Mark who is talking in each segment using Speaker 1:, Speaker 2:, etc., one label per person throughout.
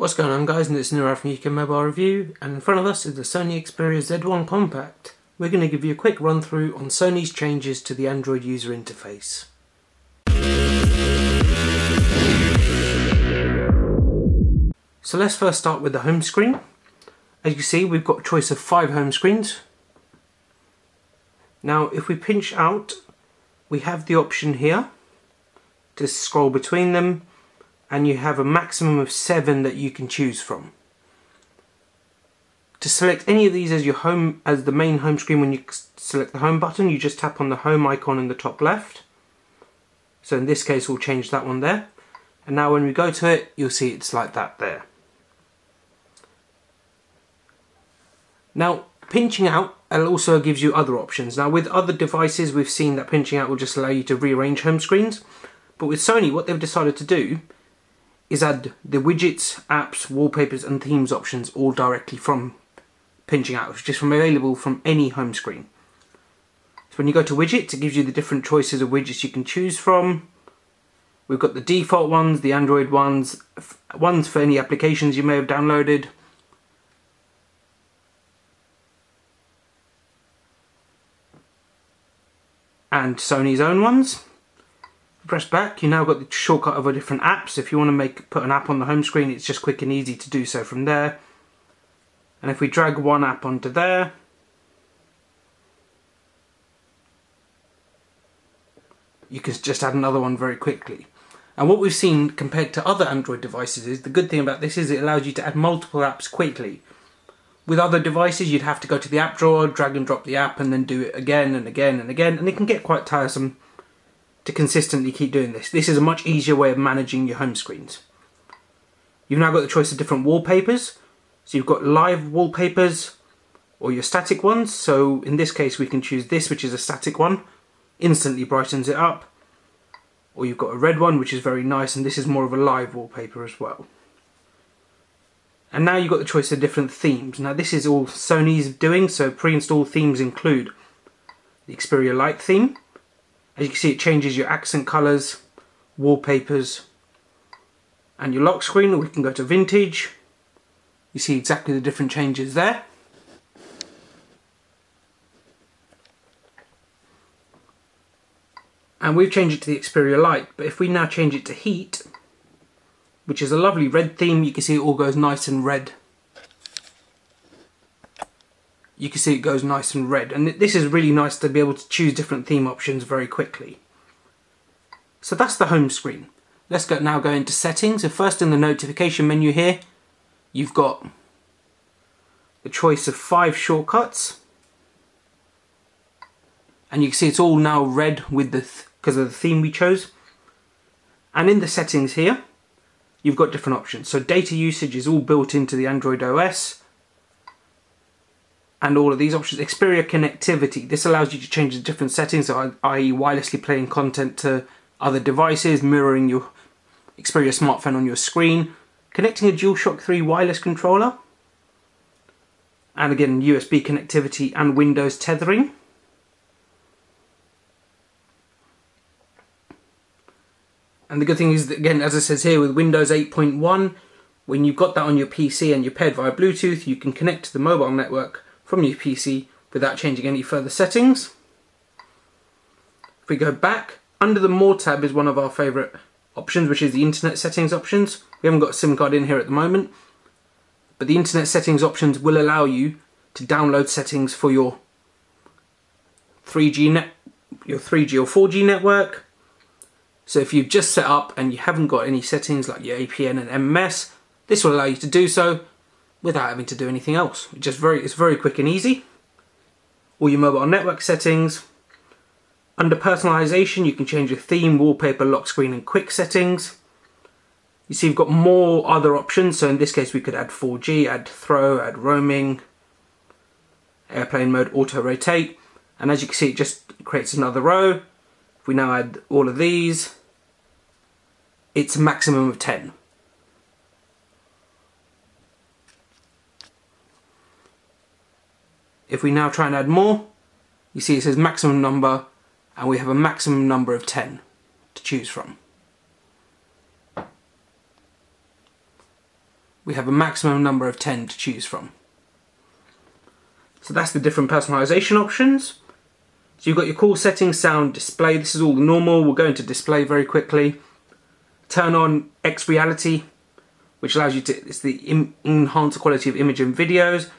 Speaker 1: What's going on, guys? And it's Nirav from UK Mobile Review, and in front of us is the Sony Xperia Z1 Compact. We're going to give you a quick run through on Sony's changes to the Android user interface. So let's first start with the home screen. As you can see, we've got a choice of 5 home screens. Now if we pinch out, we have the option here to scroll between them, and you have a maximum of 7 that you can choose from. To select any of these as your home, as the main home screen, when you select the home button, you just tap on the home icon in the top left. So in this case we'll change that one there. And now when we go to it, you'll see it's like that there. Now pinching out also gives you other options. Now with other devices we've seen that pinching out will just allow you to rearrange home screens. But with Sony, what they've decided to do is add the widgets, apps, wallpapers and themes options all directly from pinching out, which is available from any home screen. So when you go to widgets, it gives you the different choices of widgets you can choose from. We've got the default ones, the Android ones, ones for any applications you may have downloaded, and Sony's own ones. Press back, you now got the shortcut of a different apps. If you want to put an app on the home screen, it's just quick and easy to do so from there. And if we drag one app onto there, you can just add another one very quickly. And what we've seen compared to other Android devices is, the good thing about this is it allows you to add multiple apps quickly. With other devices you'd have to go to the app drawer, drag and drop the app and then do it again and again and again, and it can get quite tiresome to consistently keep doing this. This is a much easier way of managing your home screens. You've now got the choice of different wallpapers. So you've got live wallpapers or your static ones. So in this case we can choose this, which is a static one. Instantly brightens it up. Or you've got a red one, which is very nice, and this is more of a live wallpaper as well. And now you've got the choice of different themes. Now this is all Sony's doing, so pre-installed themes include the Xperia Light theme. As you can see, it changes your accent colours, wallpapers, and your lock screen. We can go to vintage. You see exactly the different changes there. And we've changed it to the Xperia Light, but if we now change it to heat, which is a lovely red theme, you can see it all goes nice and red. You can see it goes nice and red, and this is really nice to be able to choose different theme options very quickly. So that's the home screen. Let's now go into settings. So first in the notification menu here, you've got the choice of 5 shortcuts, and you can see it's all now red with because of the theme we chose. And in the settings here, you've got different options. So data usage is all built into the Android OS. And all of these options. Xperia connectivity, this allows you to change the different settings, i.e. wirelessly playing content to other devices, mirroring your Xperia smartphone on your screen, connecting a DualShock 3 wireless controller, and again USB connectivity and Windows tethering. And the good thing is that, again, as it says here, with Windows 8.1, when you've got that on your PC and you're paired via Bluetooth, you can connect to the mobile network from your PC without changing any further settings. If we go back, under the More tab is one of our favourite options, which is the Internet Settings options. We haven't got a SIM card in here at the moment, but the Internet Settings options will allow you to download settings for your 3G or 4G network. So if you've just set up and you haven't got any settings like your APN and MMS, this will allow you to do so without having to do anything else. It's very quick and easy. All your mobile network settings. Under personalization, you can change your theme, wallpaper, lock screen and quick settings. You see you've got more other options. So in this case we could add 4G, add throw, add roaming, airplane mode, auto rotate. And as you can see, it just creates another row. If we now add all of these, it's a maximum of 10. If we now try and add more, you see it says maximum number, and we have a maximum number of 10 to choose from. we have a maximum number of 10 to choose from. So that's the different personalization options. So you've got your call settings, sound, display. This is all the normal. We'll go into display very quickly. Turn on X Reality, which allows you to, it's the enhance the quality of image and videos.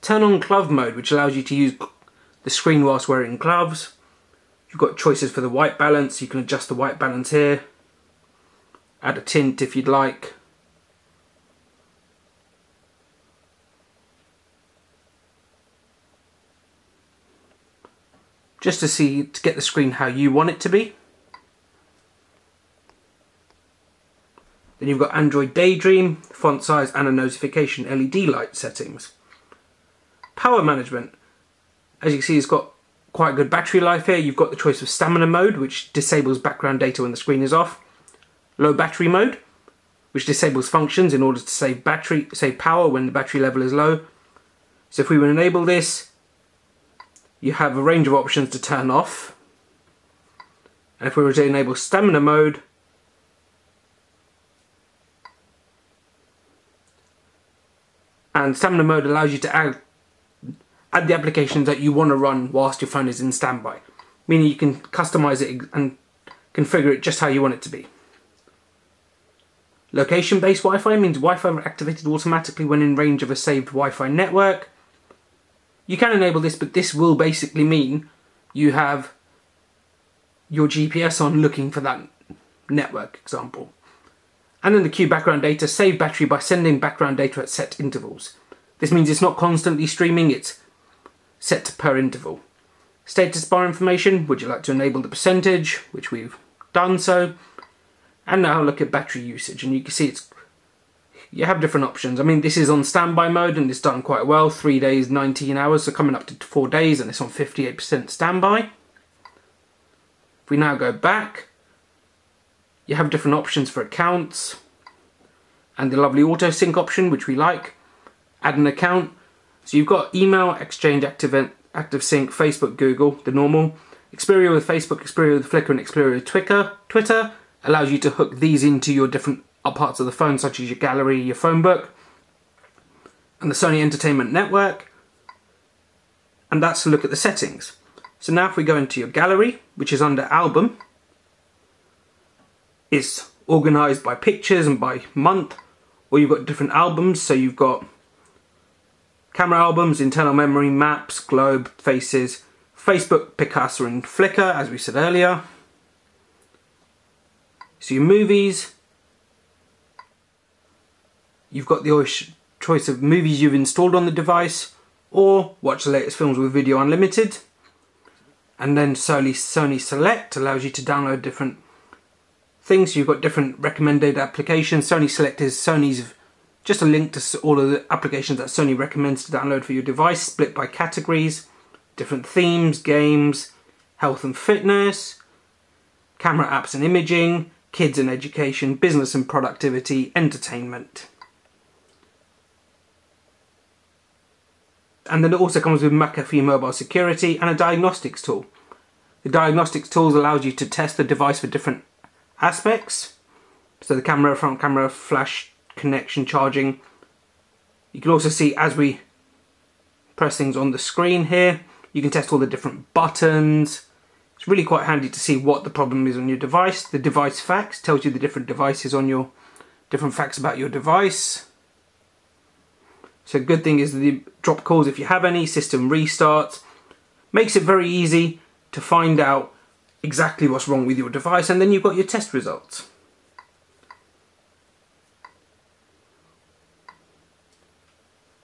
Speaker 1: Turn on glove mode, which allows you to use the screen whilst wearing gloves. You've got choices for the white balance. You can adjust the white balance here. Add a tint if you'd like. Just to get the screen how you want it to be. Then you've got Android Daydream, font size and a notification LED light settings. Power management. As you can see, it's got quite good battery life here. You've got the choice of stamina mode, which disables background data when the screen is off. Low battery mode, which disables functions in order to save power when the battery level is low. So if we would enable this, you have a range of options to turn off. And if we were to enable stamina mode, and stamina mode allows you to add the applications that you want to run whilst your phone is in standby, meaning you can customize it and configure it just how you want it to be. Location-based Wi-Fi means Wi-Fi activated automatically when in range of a saved Wi-Fi network. You can enable this, but this will basically mean you have your GPS on looking for that network example. And then the queue background data, save battery by sending background data at set intervals. This means it's not constantly streaming, it's set per interval. Status bar information, would you like to enable the percentage, which we've done so. And now look at battery usage, and you can see you have different options. I mean, this is on standby mode and it's done quite well. 3 days, 19 hours, so coming up to 4 days, and it's on 58% standby. If we now go back, you have different options for accounts and the lovely auto sync option, which we like. Add an account. So you've got email, Exchange, Active Sync, Facebook, Google, the normal. Xperia with Facebook, Xperia with Flickr, and Xperia with Twitter allows you to hook these into your different parts of the phone, such as your gallery, your phone book, and the Sony Entertainment Network. And that's to look at the settings. So now if we go into your gallery, which is under album, it's organized by pictures and by month, or you've got different albums. So you've got camera albums, internal memory, maps, globe, faces, Facebook, Picasa and Flickr, as we said earlier. So your movies, you've got the choice of movies you've installed on the device, or watch the latest films with Video Unlimited. And then Sony Select allows you to download different things. You've got different recommended applications. Sony Select is Sony's, just a link to all of the applications that Sony recommends to download for your device, split by categories, different themes, games, health and fitness, camera apps and imaging, kids and education, business and productivity, entertainment. And then it also comes with McAfee mobile security and a diagnostics tool. The diagnostics tools allows you to test the device for different aspects. So the camera, front camera, flash, connection, charging. You can also see as we press things on the screen here, you can test all the different buttons. It's really quite handy to see what the problem is on your device. The device facts tells you the different devices on your, different facts about your device. So a good thing is the drop calls if you have any, system restarts. Makes it very easy to find out exactly what's wrong with your device, and then you've got your test results.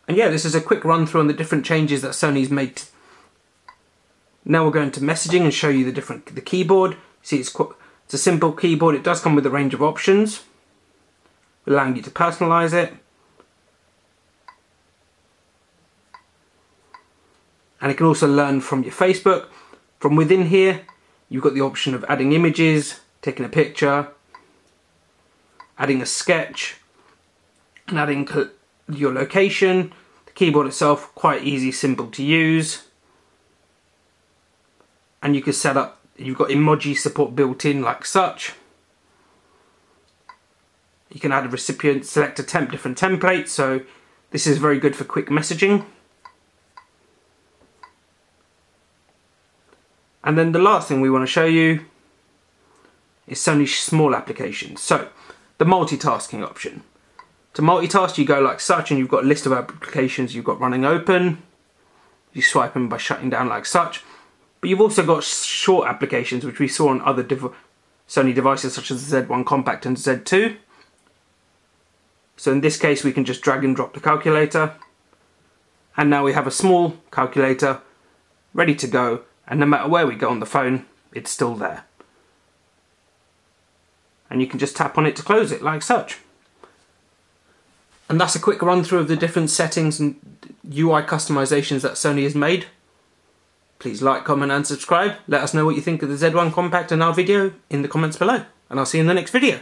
Speaker 1: And yeah, this is a quick run through on the different changes that Sony's made. Now we'll go into messaging and show you the keyboard. See, it's a simple keyboard. It does come with a range of options, allowing you to personalize it. And it can also learn from your Facebook. From within here, you've got the option of adding images, taking a picture, adding a sketch, and adding your location. The keyboard itself, quite easy, simple to use. And you can set up, you've got emoji support built in like such. You can add a recipient, select different templates, so this is very good for quick messaging. And then the last thing we want to show you is Sony's small applications. So, the multitasking option. To multitask, you go like such, and you've got a list of applications you've got running open. You swipe them by shutting down like such. But you've also got short applications, which we saw on other Sony devices such as the Z1 Compact and Z2. So in this case, we can just drag and drop the calculator. And now we have a small calculator ready to go. And no matter where we go on the phone, it's still there. And you can just tap on it to close it, like such. And that's a quick run through of the different settings and UI customizations that Sony has made. Please like, comment and subscribe. Let us know what you think of the Z1 Compact and our video in the comments below. And I'll see you in the next video.